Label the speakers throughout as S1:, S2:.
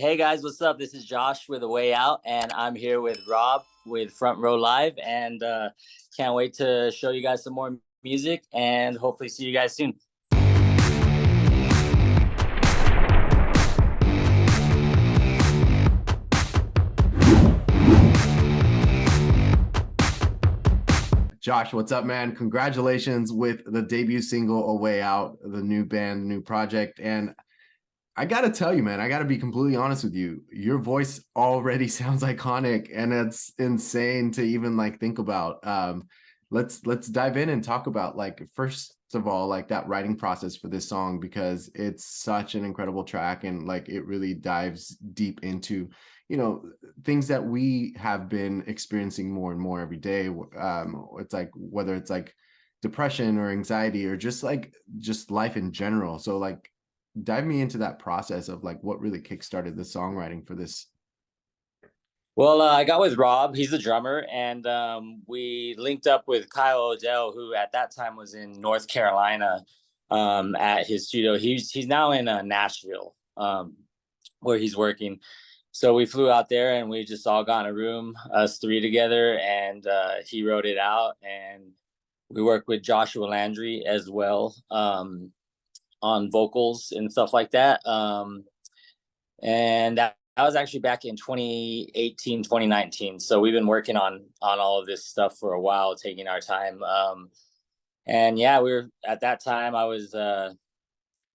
S1: Hey guys, what's up? This is Josh with A Way Out, and I'm here with Rob with Front Row Live, and can't wait to show you guys some more music and hopefully see you guys soon.
S2: Josh, what's up, man? Congratulations with the debut single, A Way Out, the new band, new project. And I got to tell you, man, I got to be completely honest with you. Your voice already sounds iconic, and it's insane to even like think about. Let's dive in and talk about, like, first of all, like that writing process for this song, because it's such an incredible track, and like it really dives deep into, you know, things that we have been experiencing more and more every day. It's like, whether it's like depression or anxiety or just life in general. So like, dive me into that process of like what really kickstarted the songwriting for this.
S1: Well, I got with Rob, he's the drummer, and we linked up with Kyle Odell, who at that time was in North Carolina at his studio. He's now in Nashville, where he's working. So we flew out there and we just all got in a room, us three together, and he wrote it out. And we worked with Joshua Landry as well on vocals and stuff like that. And that was actually back in 2018, 2019. So we've been working on all of this stuff for a while, taking our time. And yeah, we were at that time, I was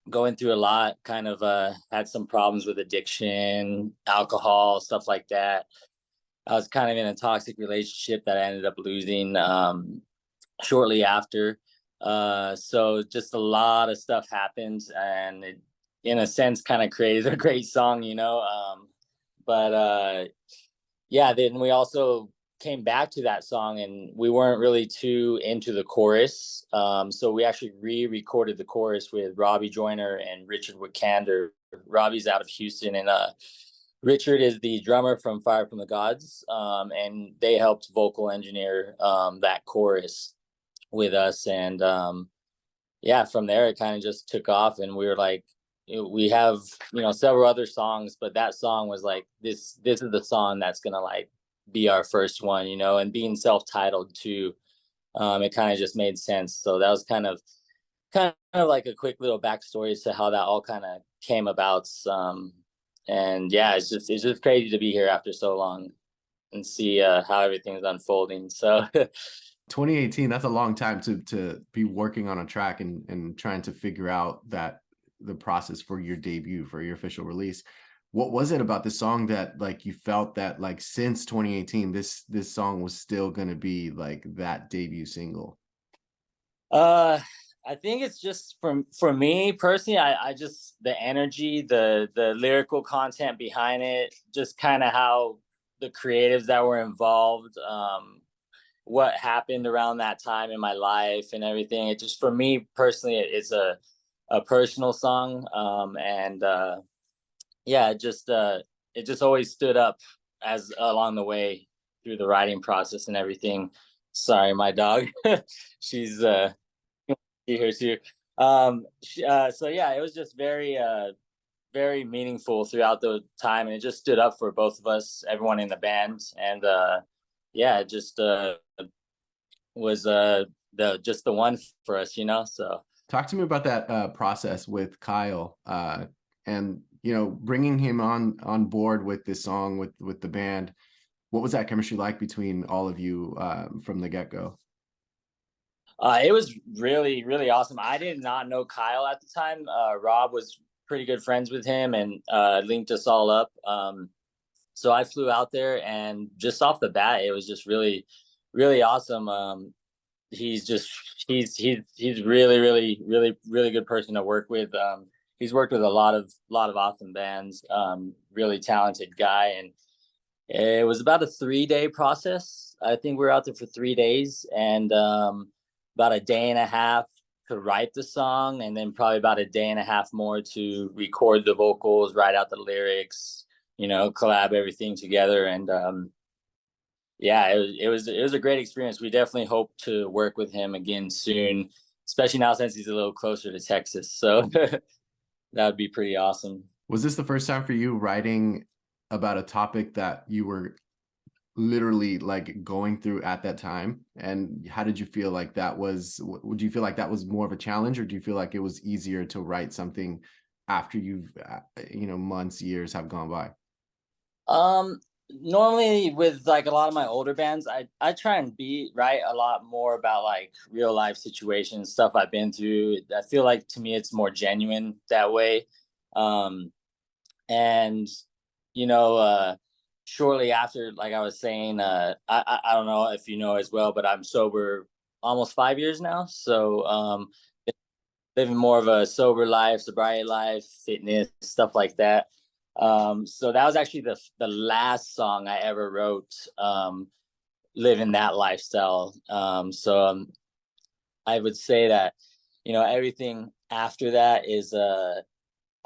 S1: going through a lot, kind of had some problems with addiction, alcohol, stuff like that. I was kind of in a toxic relationship that I ended up losing shortly after. So just a lot of stuff happened, and it, in a sense, kind of created a great song, you know. Yeah, then we also came back to that song, and we weren't really too into the chorus. So we actually re-recorded the chorus with Robbie Joyner and Richard Wickander. Robbie's out of Houston, and Richard is the drummer from Fire from the Gods, and they helped vocal engineer that chorus with us. And yeah, from there it kind of just took off, and we were like, we have, you know, several other songs, but that song was like, this is the song that's gonna like be our first one, you know. And being self-titled too, it kind of just made sense. So that was kind of like a quick little backstory as to how that all kind of came about. And yeah, it's just crazy to be here after so long and see how everything's unfolding. So
S2: 2018, that's a long time to be working on a track and trying to figure out that the process for your debut, for your official release. What was it about this song that like you felt that like since 2018 this song was still going to be like that debut single?
S1: I think it's just for me personally, I just, the energy, the lyrical content behind it, just kind of how the creatives that were involved, what happened around that time in my life and everything. It just, for me personally, it's a personal song. And yeah, it just always stood up as along the way through the writing process and everything. Sorry, my dog. She's here too. So yeah, it was just very very meaningful throughout the time, and it just stood up for both of us, everyone in the band. And yeah, it just was the one for us, you know. So
S2: talk to me about that process with Kyle, and you know, bringing him on board with this song with the band. What was that chemistry like between all of you from the get-go?
S1: It was really, really awesome. I did not know Kyle at the time. Rob was pretty good friends with him and linked us all up. So I flew out there, and just off the bat, it was just really, really awesome. He's really, really, really, really good person to work with. He's worked with a lot of awesome bands. Really talented guy, and it was about a 3-day process. I think we were out there for 3 days, and about a day and a half to write the song, and then probably about a day and a half more to record the vocals, write out the lyrics, you know, collab everything together. And yeah, it was a great experience. We definitely hope to work with him again soon, especially now since he's a little closer to Texas. So that would be pretty awesome.
S2: Was this the first time for you writing about a topic that you were literally like going through at that time? And how did you feel like that was? Would you feel like that was more of a challenge, or do you feel like it was easier to write something after you've, months, years have gone by?
S1: Normally with like a lot of my older bands, I try and write a lot more about like real life situations, stuff I've been through. I feel like to me it's more genuine that way. Um, and you know, shortly after, like I was saying, I don't know if you know as well, but I'm sober almost 5 years now. So living more of a sober life, sobriety life, fitness, stuff like that. So that was actually the last song I ever wrote, living that lifestyle. I would say that, everything after that is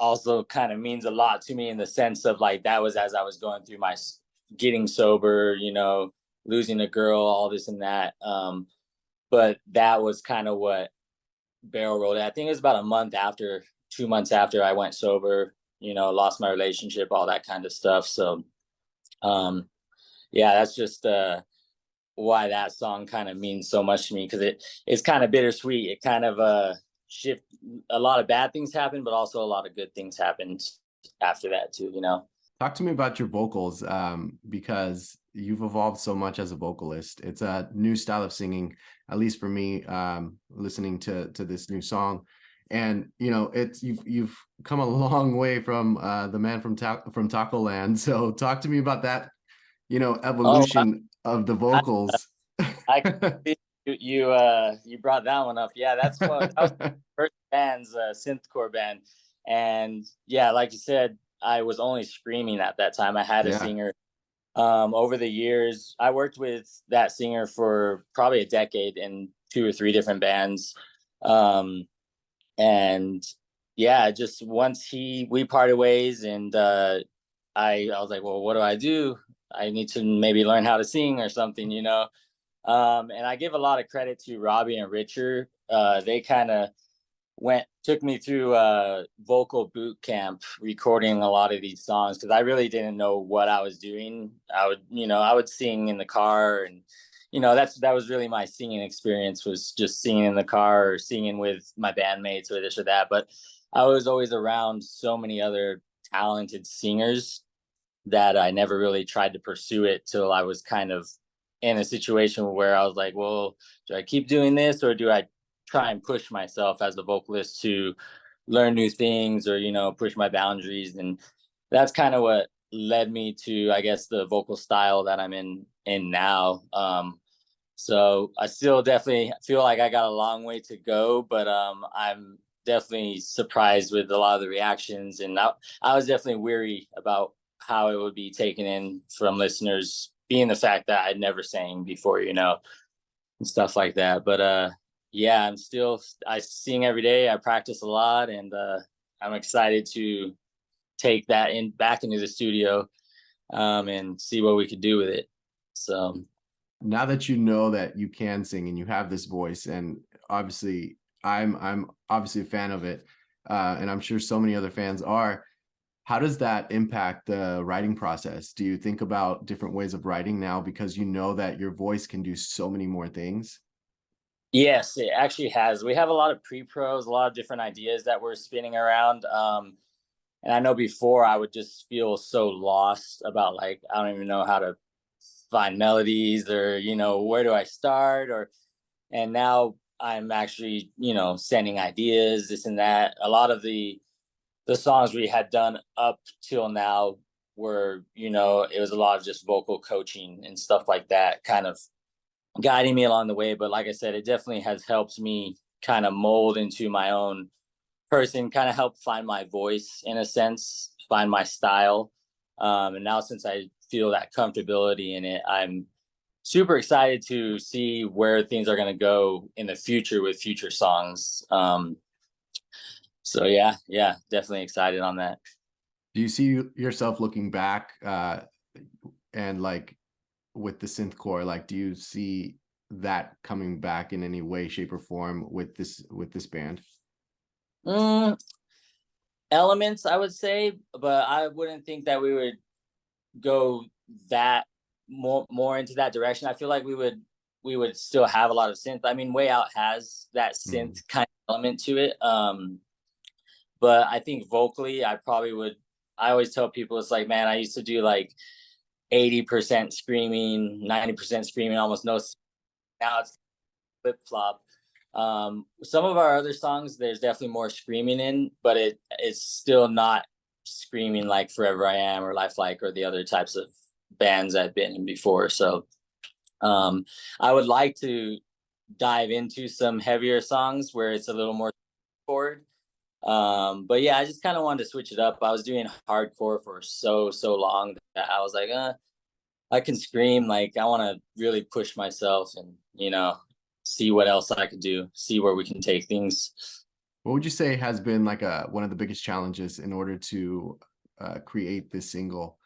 S1: also kind of means a lot to me, in the sense of like that was as I was going through my getting sober, losing a girl, all this and that. But that was kind of what barrel rolled. I think it was about a month after, 2 months after I went sober, lost my relationship, all that kind of stuff. So, yeah, that's just why that song kind of means so much to me, because it's kind of bittersweet. It kind of shift. A lot of bad things happen, but also a lot of good things happened after that too.
S2: Talk to me about your vocals, because you've evolved so much as a vocalist. It's a new style of singing, at least for me, listening to this new song. And it's you've come a long way from the man from Taco Land. So talk to me about that,
S1: Oh,
S2: evolution of the
S1: I,
S2: vocals.
S1: I you brought that one up. Yeah, that was first band's synthcore band, and yeah, like you said, I was only screaming at that time. I had a
S2: Yeah.
S1: singer. Over the years, I worked with that singer for probably a decade in 2 or 3 different bands. Um, and yeah, just once we parted ways, and I was like, well, what do I do? I need to maybe learn how to sing or something. And I give a lot of credit to Robbie and Richard. They kind of took me through vocal boot camp, recording a lot of these songs, because I really didn't know what I was doing. I would sing in the car, and that was really my singing experience, was just singing in the car or singing with my bandmates or this or that. But I was always around so many other talented singers that I never really tried to pursue it till I was kind of in a situation where I was like, well, do I keep doing this, or do I try and push myself as a vocalist to learn new things, or push my boundaries? And that's kind of what led me to, I guess, the vocal style that I'm in now. So I still definitely feel like I got a long way to go, but I'm definitely surprised with a lot of the reactions, and I was definitely weary about how it would be taken in from listeners, being the fact that I'd never sang before, and stuff like that. But yeah, I sing every day. I practice a lot, and I'm excited to take that back into the studio, and see what we could do with it. So
S2: Now that you know that you can sing and you have this voice, and obviously I'm obviously a fan of it, and I'm sure so many other fans are. How does that impact the writing process? Do you think about different ways of writing now because you know that your voice can do so many more things?
S1: yes, it actually has. We have a lot of pre-pros, a lot of different ideas that we're spinning around. And I know before I would just feel so lost about, like, I don't even know how to find melodies, or where do I start, and now I'm actually sending ideas, this and that. A lot of the songs we had done up till now were, it was a lot of just vocal coaching and stuff like that, kind of guiding me along the way. But like I said, it definitely has helped me kind of mold into my own person, kind of help find my voice, in a sense, find my style. And now, since I feel that comfortability in it, I'm super excited to see where things are going to go in the future with future songs. So yeah, definitely excited on that.
S2: Do you see yourself looking back, and like with the synth core, like do you see that coming back in any way, shape, or form with this band?
S1: Mm, elements, I would say, but I wouldn't think that we would go that more into that direction. I feel like we would still have a lot of synth. I mean, Way Out has that
S2: Mm.
S1: synth kind of element to it. But I think vocally, I probably would. I always tell people it's like, man, I used to do like 80% screaming, 90% screaming, almost no. Now it's flip flop. Some of our other songs, there's definitely more screaming in, but it's still not screaming like Forever I Am or Lifelike or the other types of bands I've been in before. So I would like to dive into some heavier songs where it's a little more forward. But yeah, I just kind of wanted to switch it up. I was doing hardcore for so long that I was like, I can scream. Like, I want to really push myself and, see what else I could do, see where we can take things.
S2: What would you say has been like one of the biggest challenges in order to create this single,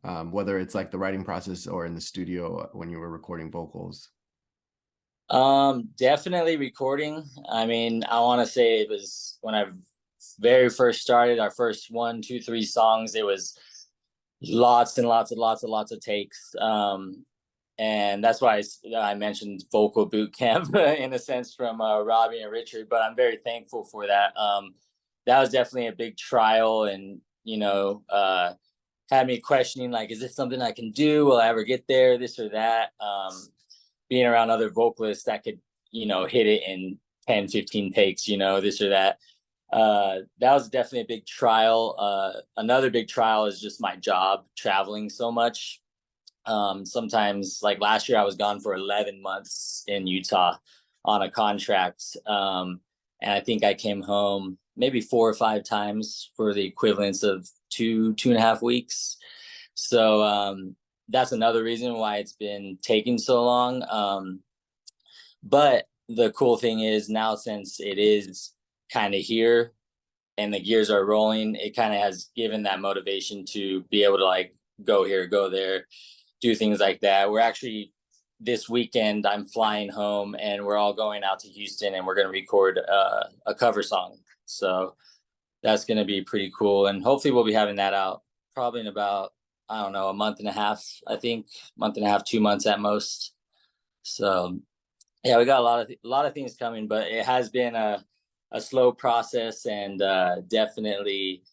S2: whether it's like the writing process or in the studio when you were recording vocals?
S1: Definitely recording. I mean, I want to say it was when I very first started our first 1, 2, 3 songs. It was lots and lots of takes. And that's why I mentioned vocal boot camp in a sense from Robbie and Richard. But I'm very thankful for that. That was definitely a big trial, and had me questioning like, is this something I can do? Will I ever get there? This or that. Being around other vocalists that could hit it in 10, 15 takes. This or that. That was definitely a big trial. Another big trial is just my job traveling so much. Sometimes, like last year, I was gone for 11 months in Utah on a contract. And I think I came home maybe 4 or 5 times for the equivalence of 2.5 weeks. So that's another reason why it's been taking so long. But the cool thing is now, since it is kind of here and the gears are rolling, it kind of has given that motivation to be able to like go here, go there, do things like that. We're actually, this weekend, I'm flying home and we're all going out to Houston and we're going to record a cover song. So that's going to be pretty cool. And hopefully we'll be having that out probably in about, I don't know, a month and a half, I think, month and a half, 2 months at most. So yeah, we got a lot of things coming, but it has been a slow process, and definitely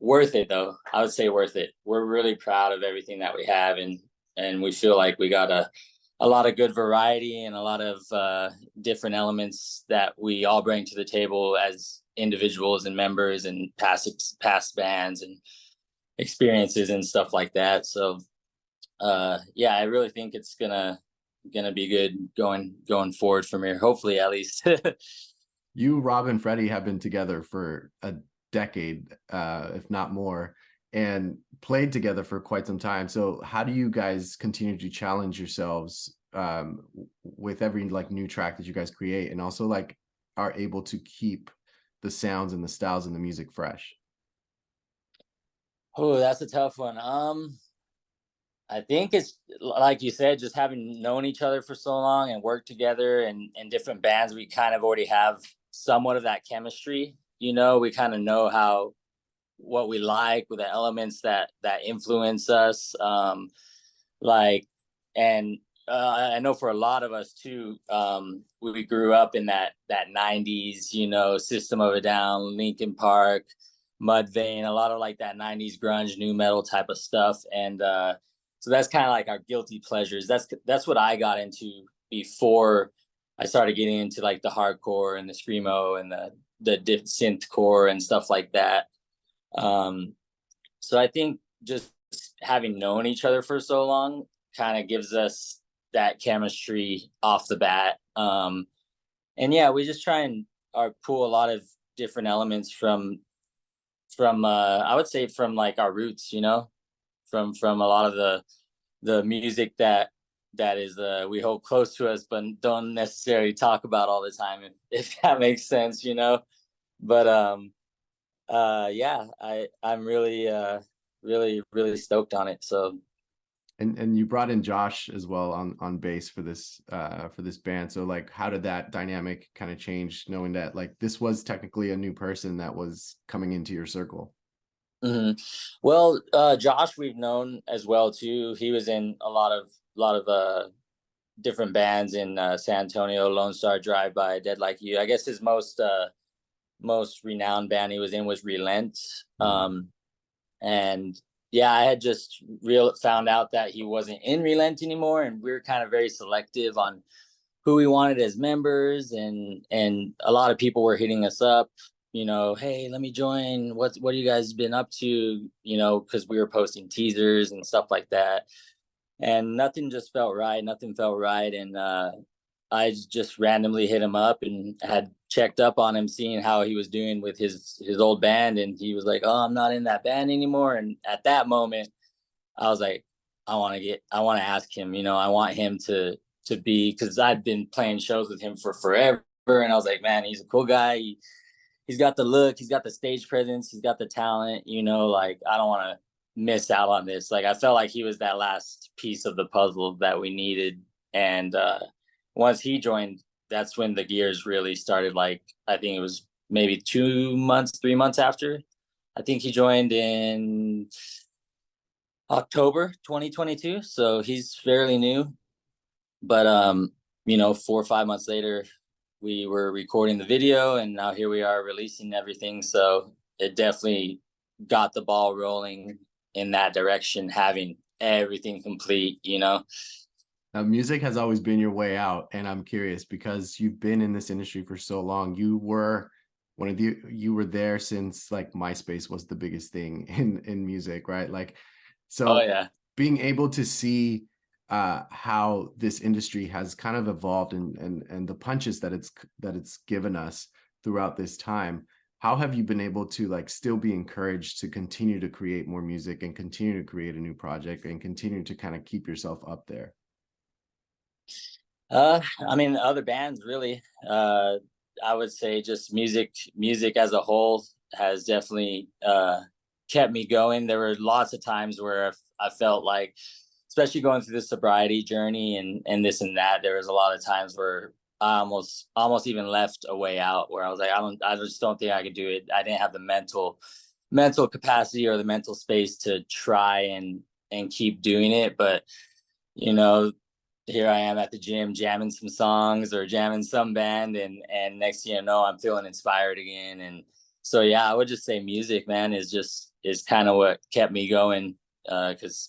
S1: worth it though. I would say worth it. We're really proud of everything that we have, and we feel like we got a lot of good variety and a lot of different elements that we all bring to the table as individuals and members and past bands and experiences and stuff like that. So yeah, I really think it's gonna be good going forward from here, hopefully, at least.
S2: You, Rob, and Freddie have been together for a decade, if not more, and played together for quite some time. So how do you guys continue to challenge yourselves with every like new track that you guys create, and also like are able to keep the sounds and the styles and the music fresh?
S1: Oh, that's a tough one. I think it's like you said, just having known each other for so long and worked together and in different bands, we kind of already have somewhat of that chemistry. We kind of know what we like with the elements that influence us. Like, and I know for a lot of us too, we grew up in that 90s, System of a Down, Linkin Park, Mudvayne, a lot of like that 90s grunge, new metal type of stuff. And so that's kind of like our guilty pleasures. That's what I got into before I started getting into like the hardcore and the screamo and the synth core and stuff like that. So I think just having known each other for so long kind of gives us that chemistry off the bat. And yeah, we just try and pull a lot of different elements from I would say from like our roots, from a lot of the music that is we hold close to us but don't necessarily talk about all the time, if that makes sense. But yeah, I'm really really stoked on it. So
S2: And you brought in Josh as well on bass for this band. So like, how did that dynamic kind of change, knowing that like this was technically a new person that was coming into your circle?
S1: Hmm. Well, Josh, we've known as well too. He was in a lot of different bands in San Antonio, Lone Star Drive By, Dead Like You. I guess his most renowned band he was in was Relent. And yeah, I had just found out that he wasn't in Relent anymore, and we were kind of very selective on who we wanted as members, and a lot of people were hitting us up, hey, let me join. What have you guys been up to? Because we were posting teasers and stuff like that, and nothing just felt right. Nothing felt right, and I just randomly hit him up and had checked up on him, seeing how he was doing with his old band, and he was like, "Oh, I'm not in that band anymore." And at that moment, I was like, I want to ask him. I want him to be, because I've been playing shows with him for forever, and I was like, man, he's a cool guy. He's got the look, he's got the stage presence, he's got the talent. Like, I don't want to miss out on this. Like, I felt like he was that last piece of the puzzle that we needed, and once he joined, that's when the gears really started. Like, I think it was maybe 2 months, 3 months after. I think he joined in October 2022. So he's fairly new. But 4 or 5 months later, we were recording the video, and now here we are releasing everything. So it definitely got the ball rolling in that direction, having everything complete.
S2: Now, music has always been your way out, and I'm curious because you've been in this industry for so long. You were you were there since like MySpace was the biggest thing in music, right? Like, so
S1: Oh yeah.
S2: being able to see how this industry has kind of evolved and the punches that it's given us throughout this time. How have you been able to like still be encouraged to continue to create more music and continue to create a new project and continue to kind of keep yourself up there?
S1: I mean, other bands really. I would say just music as a whole has definitely kept me going. There were lots of times where I felt like, especially going through the sobriety journey and this and that, there was a lot of times where I almost even left a way out, where I was like, I just don't think I could do it. I didn't have the mental capacity or the mental space to try and keep doing it. But you know, here I am at the gym jamming some songs or jamming some band, and next thing you know, I'm feeling inspired again. And so yeah, I would just say music, man, is kind of what kept me going, because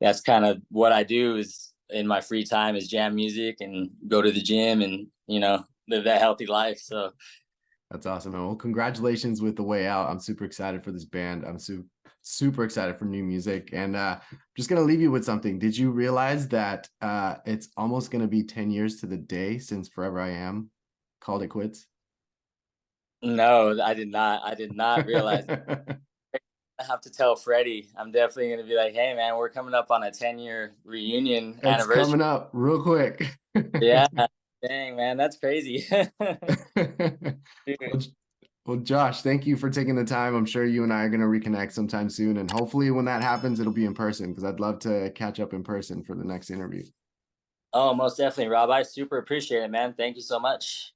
S1: that's kind of what I do is in my free time, is jam music and go to the gym and live that healthy life. So
S2: That's awesome, man. Well, congratulations with The Way Out. I'm super excited for this band. I'm super excited for new music. And just going to leave you with something. Did you realize that it's almost going to be 10 years to the day since Forever I Am called it quits?
S1: no, I did not realize. I have to tell Freddie. I'm definitely going to be like, hey man, we're coming up on a 10-year reunion
S2: It's
S1: anniversary.
S2: coming up real quick.
S1: Yeah. Dang, man, that's crazy.
S2: Well, well, Josh, thank you for taking the time. I'm sure you and I are going to reconnect sometime soon. And hopefully when that happens, it'll be in person, because I'd love to catch up in person for the next interview.
S1: Oh, most definitely, Rob. I super appreciate it, man. Thank you so much.